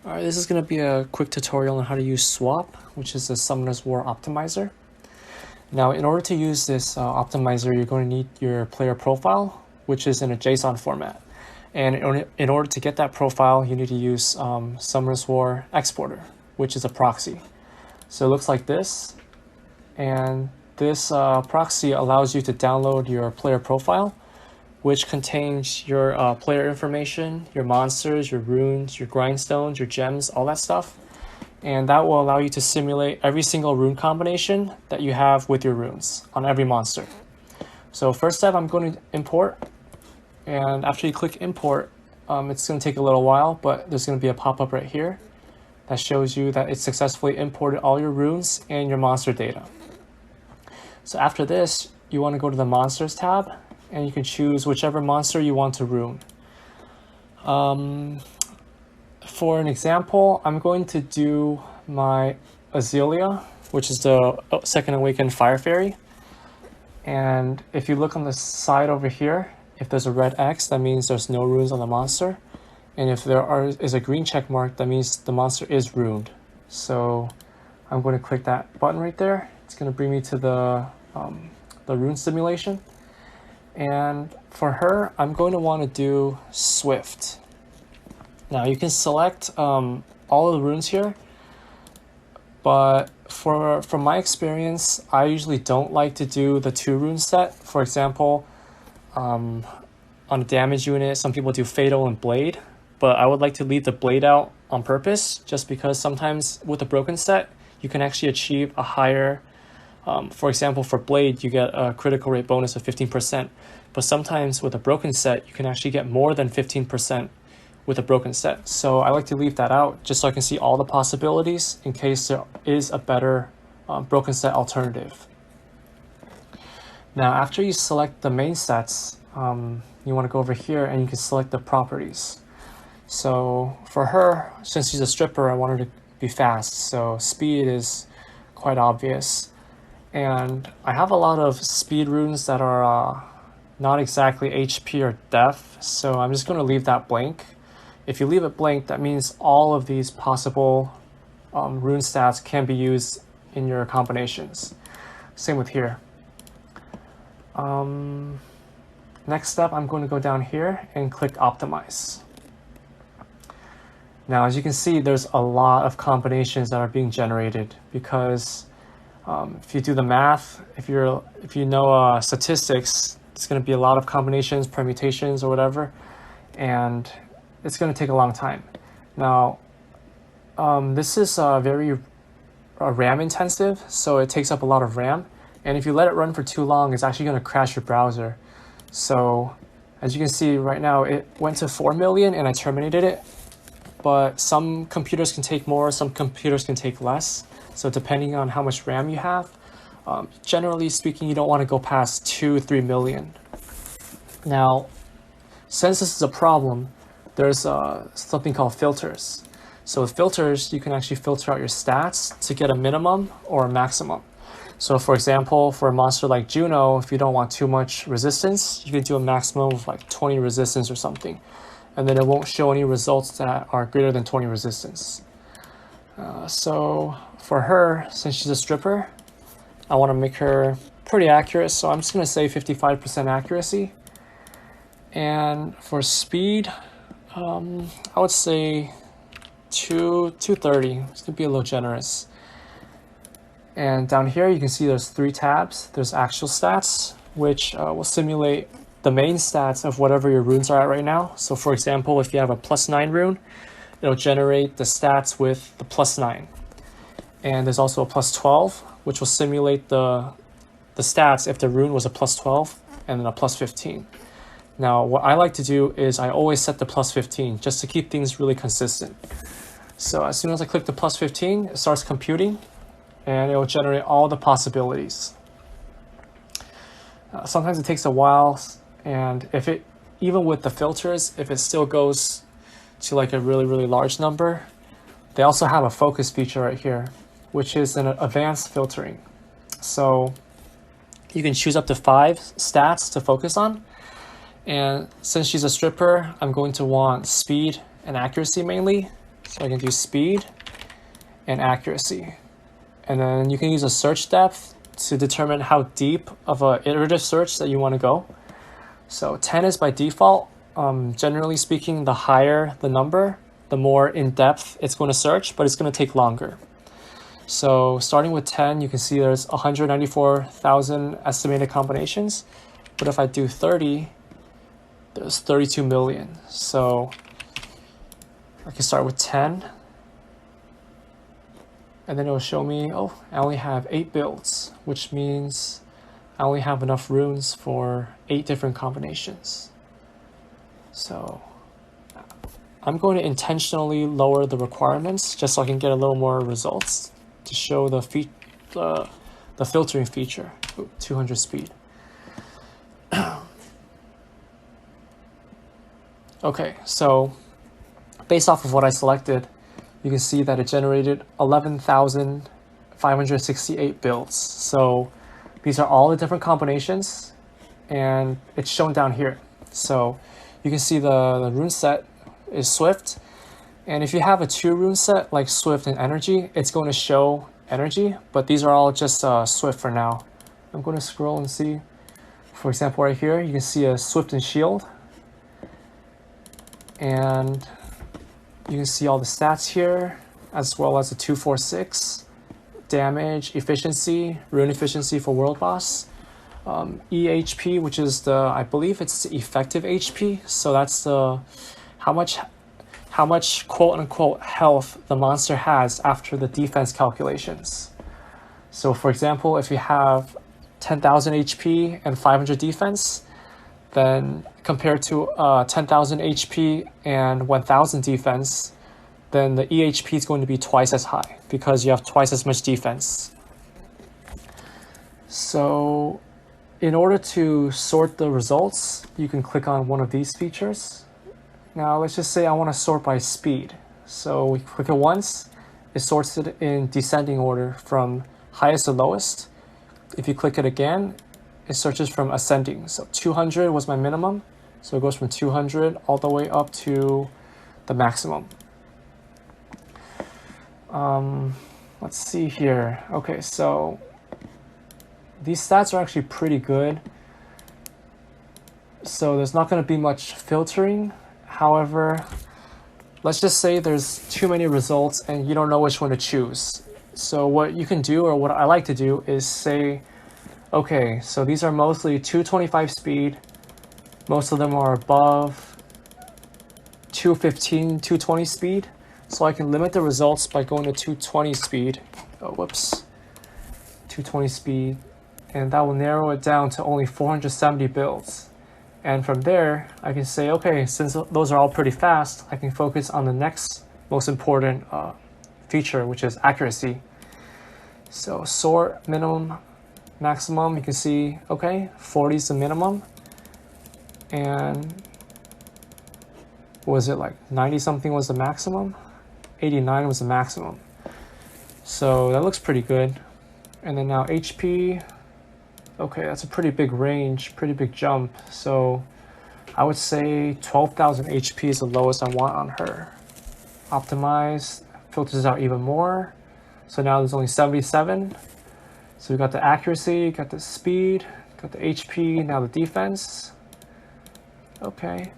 Alright, this is going to be a quick tutorial on how to use SWOP, which is the Summoner's War optimizer. Now, in order to use this optimizer, you're going to need your player profile, which is in a JSON format. And in order to get that profile, you need to use Summoner's War exporter, which is a proxy. So it looks like this, and this proxy allows you to download your player profile, which contains your player information, your monsters, your runes, your grindstones, your gems, all that stuff. And that will allow you to simulate every single rune combination that you have with your runes on every monster. So first step, I'm going to import. And after you click import, it's going to take a little while, but there's going to be a pop-up right here that shows you that it successfully imported all your runes and your monster data. So after this, you want to go to the monsters tab, and you can choose whichever monster you want to rune. For an example, I'm going to do my Azalea, which is the second awakened fire fairy. And if you look on the side over here, if there's a red X, that means there's no runes on the monster. And if there is a green check mark, that means the monster is runed. So I'm going to click that button right there. It's going to bring me to the rune simulation. And for her, I'm going to want to do Swift. Now you can select all of the runes here, but from my experience, I usually don't like to do the 2 rune set. For example, on a damage unit, some people do Fatal and Blade, but I would like to leave the Blade out on purpose, just because sometimes with a broken set, you can actually achieve a higher, for example, for Blade, you get a critical rate bonus of 15%, but sometimes with a broken set, you can actually get more than 15% with a broken set. So I like to leave that out just so I can see all the possibilities in case there is a better broken set alternative. Now, after you select the main sets, you want to go over here and you can select the properties. So for her, since she's a stripper, I want her to be fast. So speed is quite obvious. And I have a lot of speed runes that are not exactly HP or def, so I'm just going to leave that blank. If you leave it blank, that means all of these possible rune stats can be used in your combinations. Same with here. Next step, I'm going to go down here and click Optimize. Now, as you can see, there's a lot of combinations that are being generated because if you do the math, if you know statistics, it's going to be a lot of combinations, permutations, or whatever, and it's going to take a long time. Now, this is very RAM intensive, so it takes up a lot of RAM, and if you let it run for too long, it's actually going to crash your browser. So, as you can see right now, it went to 4 million and I terminated it, but some computers can take more, some computers can take less. So depending on how much RAM you have, generally speaking, you don't want to go past 2-3 million. Now, since this is a problem, there's something called filters. So with filters, you can actually filter out your stats to get a minimum or a maximum. So for example, for a monster like Juno, if you don't want too much resistance, you can do a maximum of like 20 resistance or something. And then it won't show any results that are greater than 20 resistance. So for her, since she's a stripper, I want to make her pretty accurate. So I'm just going to say 55% accuracy. And for speed, I would say 230. It's going to be a little generous. And down here, you can see there's 3 tabs. There's actual stats, which will simulate the main stats of whatever your runes are at right now. So for example, if you have a +9 rune, it'll generate the stats with the +9. And there's also a +12, which will simulate the stats if the rune was a +12 and then a +15. Now, what I like to do is I always set the +15 just to keep things really consistent. So as soon as I click the +15, it starts computing and it will generate all the possibilities. Sometimes it takes a while, and even with the filters, if it still goes to like a really, really large number, they also have a focus feature right here, which is an advanced filtering. So you can choose up to 5 stats to focus on. And since she's a stripper, I'm going to want speed and accuracy mainly. So I can do speed and accuracy. And then you can use a search depth to determine how deep of an iterative search that you want to go. So 10 is by default. Generally speaking, the higher the number, the more in depth it's going to search, but it's going to take longer. So starting with 10, you can see there's 194,000 estimated combinations. But if I do 30, there's 32 million. So I can start with 10. And then it will show me, oh, I only have 8 builds, which means I only have enough runes for 8 different combinations. So I'm going to intentionally lower the requirements just so I can get a little more results to show the filtering feature. Ooh, 200 speed. Okay, so based off of what I selected, you can see that it generated 11,568 builds. So these are all the different combinations, and it's shown down here. So you can see the rune set is Swift. And if you have a 2 rune set like Swift and Energy, it's going to show Energy, but these are all just Swift for now. I'm going to scroll and see. For example, right here, you can see a Swift and Shield. And you can see all the stats here, as well as the 246, damage, efficiency, rune efficiency for World Boss, EHP, which is I believe it's the effective HP. So that's how much quote unquote health the monster has after the defense calculations. So for example, if you have 10,000 HP and 500 defense, then compared to 10,000 HP and 1,000 defense, then the EHP is going to be twice as high because you have twice as much defense. So in order to sort the results, you can click on one of these features. Now let's just say I want to sort by speed. So we click it once, it sorts it in descending order from highest to lowest. If you click it again, it searches from ascending. So 200 was my minimum. So it goes from 200 all the way up to the maximum. Let's see here. Okay, so these stats are actually pretty good. So there's not going to be much filtering. However, let's just say there's too many results and you don't know which one to choose. So what you can do, or what I like to do, is say, okay, so these are mostly 225 speed. Most of them are above 215, 220 speed. So I can limit the results by going to 220 speed. Oh, whoops. 220 speed. And that will narrow it down to only 470 builds. And from there, I can say, okay, since those are all pretty fast, I can focus on the next most important feature, which is accuracy. So sort, minimum, maximum, you can see, okay, 40 is the minimum. And was it like 90 something was the maximum? 89 was the maximum. So that looks pretty good. And then now HP, okay, that's a pretty big range, pretty big jump. So I would say 12,000 HP is the lowest I want on her. Optimize, filters out even more. So now there's only 77. So we got the accuracy, got the speed, got the HP, now the defense. Okay.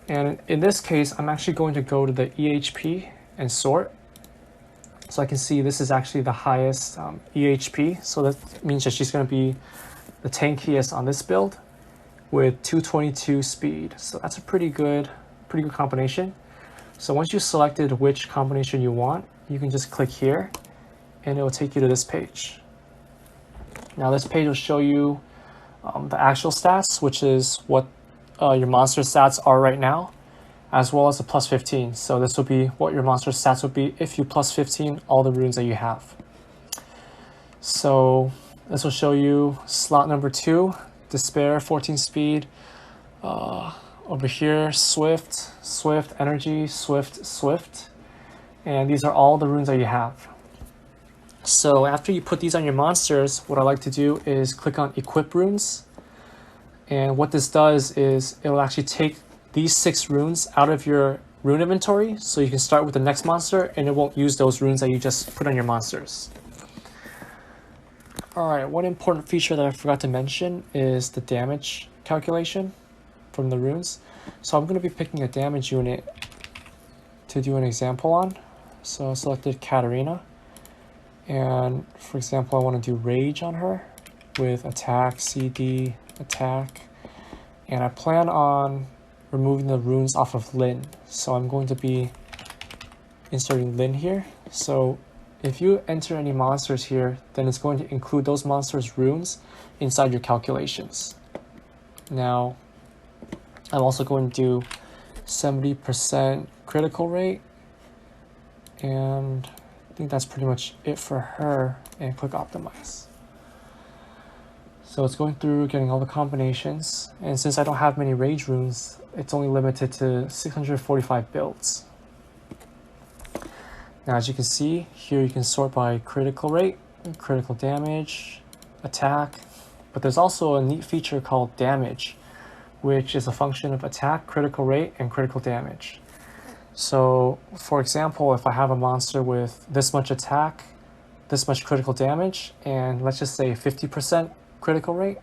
And in this case, I'm actually going to go to the EHP and sort. So I can see this is actually the highest EHP. So that means that she's going to be the tankiest on this build with 222 speed. So that's a pretty good combination. So once you selected which combination you want, you can just click here and it will take you to this page. Now this page will show you the actual stats, which is what your monster stats are right now, as well as the plus 15. So this will be what your monster stats would be if you plus 15 all the runes that you have. So this will show you slot number 2, Despair, 14 speed. Over here, Swift, Swift, Energy, Swift, Swift. And these are all the runes that you have. So after you put these on your monsters, what I like to do is click on Equip Runes. And what this does is it will actually take these 6 runes out of your rune inventory, so you can start with the next monster and it won't use those runes that you just put on your monsters. Alright, one important feature that I forgot to mention is the damage calculation from the runes. So I'm going to be picking a damage unit to do an example on. So I selected Katarina, and for example I want to do Rage on her with attack, CD, attack, and I plan on removing the runes off of Lyn. So I'm going to be inserting Lyn here. So if you enter any monsters here, then it's going to include those monsters' runes inside your calculations. Now, I'm also going to do 70% critical rate, and I think that's pretty much it for her, and click optimize. So it's going through getting all the combinations, and since I don't have many rage runes, it's only limited to 645 builds. Now as you can see, here you can sort by critical rate, critical damage, attack, but there's also a neat feature called damage, which is a function of attack, critical rate, and critical damage. So for example, if I have a monster with this much attack, this much critical damage, and let's just say 50% critical rate,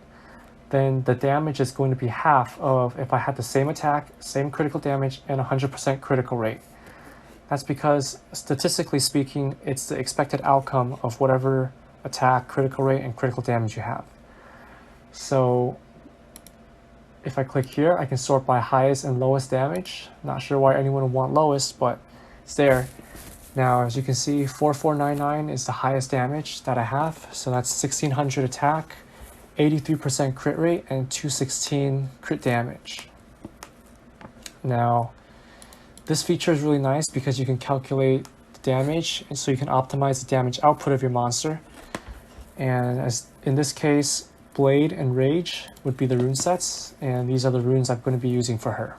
then the damage is going to be half of if I had the same attack, same critical damage, and 100% critical rate. That's because, statistically speaking, it's the expected outcome of whatever attack, critical rate, and critical damage you have. So if I click here, I can sort by highest and lowest damage. Not sure why anyone would want lowest, but it's there. Now, as you can see, 4499 is the highest damage that I have. So that's 1600 attack, 83% crit rate, and 216 crit damage. Now, this feature is really nice because you can calculate the damage, and so you can optimize the damage output of your monster. And as in this case, Blade and Rage would be the rune sets, and these are the runes I'm going to be using for her.